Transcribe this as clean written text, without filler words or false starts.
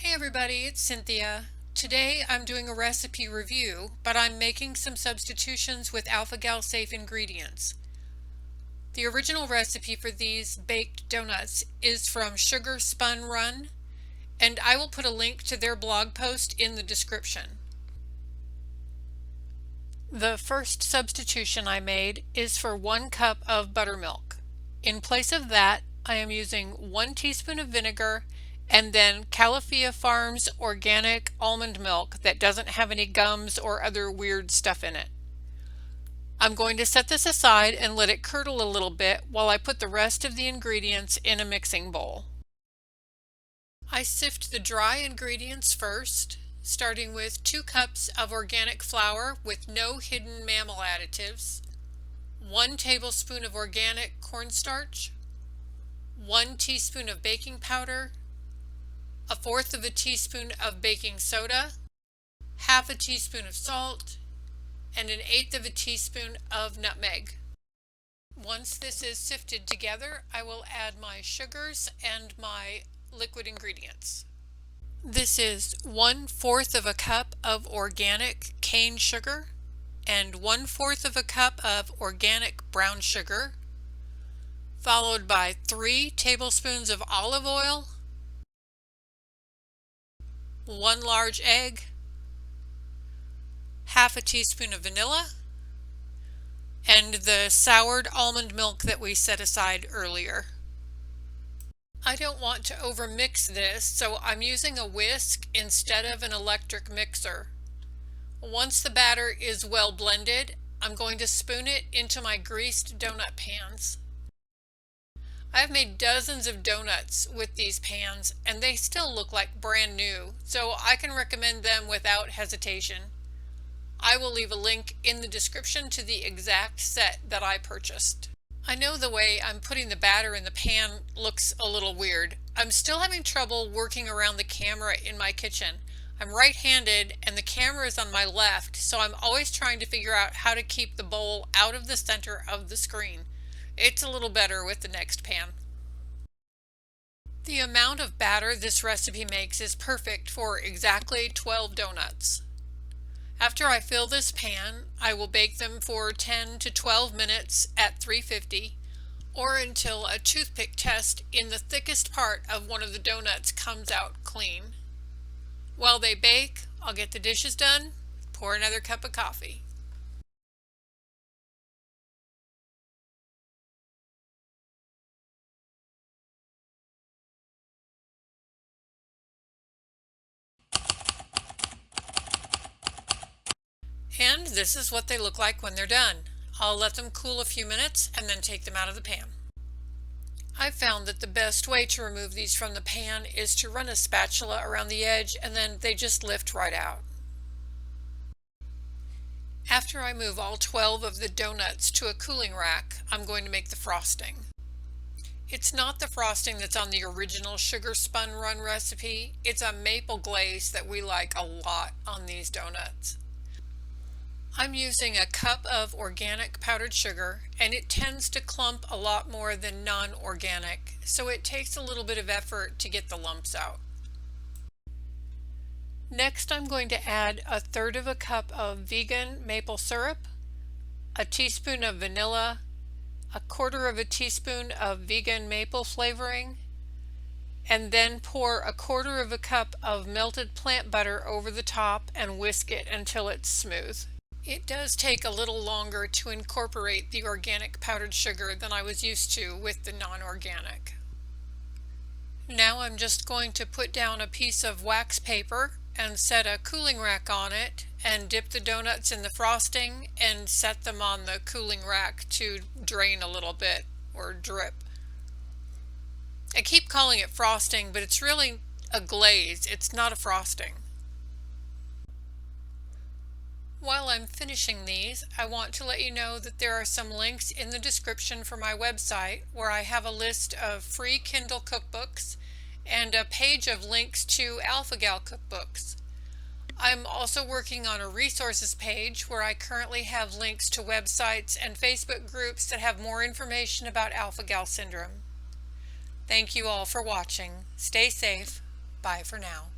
Hey everybody, it's Cynthia. Today I'm doing a recipe review, but I'm making some substitutions with Alpha-gal safe ingredients. The original recipe for these baked donuts is from Sugar Spun Run, and I will put a link to their blog post in the description. The first substitution I made is for 1 cup of buttermilk. In place of that, I am using 1 teaspoon of vinegar and then Califia Farms organic almond milk that doesn't have any gums or other weird stuff in it. I'm going to set this aside and let it curdle a little bit while I put the rest of the ingredients in a mixing bowl. I sift the dry ingredients first, starting with 2 cups of organic flour with no hidden mammal additives, 1 tablespoon of organic cornstarch, 1 teaspoon of baking powder, 1/4 teaspoon of baking soda, 1/2 teaspoon of salt, and 1/8 teaspoon of nutmeg. Once this is sifted together, I will add my sugars and my liquid ingredients. This is 1/4 cup of organic cane sugar and 1/4 cup of organic brown sugar, followed by 3 tablespoons of olive oil, 1 large egg, 1/2 teaspoon of vanilla, and the soured almond milk that we set aside earlier. I don't want to overmix this, so I'm using a whisk instead of an electric mixer. Once the batter is well blended, I'm going to spoon it into my greased donut pans. I've made dozens of donuts with these pans and they still look like brand new, so I can recommend them without hesitation. I will leave a link in the description to the exact set that I purchased. I know the way I'm putting the batter in the pan looks a little weird. I'm still having trouble working around the camera in my kitchen. I'm right-handed and the camera is on my left, so I'm always trying to figure out how to keep the bowl out of the center of the screen. It's a little better with the next pan. The amount of batter this recipe makes is perfect for exactly 12 donuts. After I fill this pan, I will bake them for 10 to 12 minutes at 350 or until a toothpick test in the thickest part of one of the donuts comes out clean. While they bake, I'll get the dishes done, pour another cup of coffee. And this is what they look like when they're done. I'll let them cool a few minutes and then take them out of the pan. I've found that the best way to remove these from the pan is to run a spatula around the edge and then they just lift right out. After I move all 12 of the donuts to a cooling rack, I'm going to make the frosting. It's not the frosting that's on the original Sugar Spun Run recipe. It's a maple glaze that we like a lot on these donuts. I'm using a cup of organic powdered sugar, and it tends to clump a lot more than non-organic, so it takes a little bit of effort to get the lumps out. Next, I'm going to add 1/3 cup of vegan maple syrup, a teaspoon of vanilla, 1/4 teaspoon of vegan maple flavoring, and then pour 1/4 cup of melted plant butter over the top and whisk it until it's smooth. It does take a little longer to incorporate the organic powdered sugar than I was used to with the non-organic. Now I'm just going to put down a piece of wax paper and set a cooling rack on it and dip the donuts in the frosting and set them on the cooling rack to drain a little bit or drip. I keep calling it frosting, but it's really a glaze. It's not a frosting. While I'm finishing these, I want to let you know that there are some links in the description for my website where I have a list of free Kindle cookbooks and a page of links to Alpha-gal Cookbooks. I'm also working on a resources page where I currently have links to websites and Facebook groups that have more information about Alpha-gal syndrome. Thank you all for watching. Stay safe. Bye for now.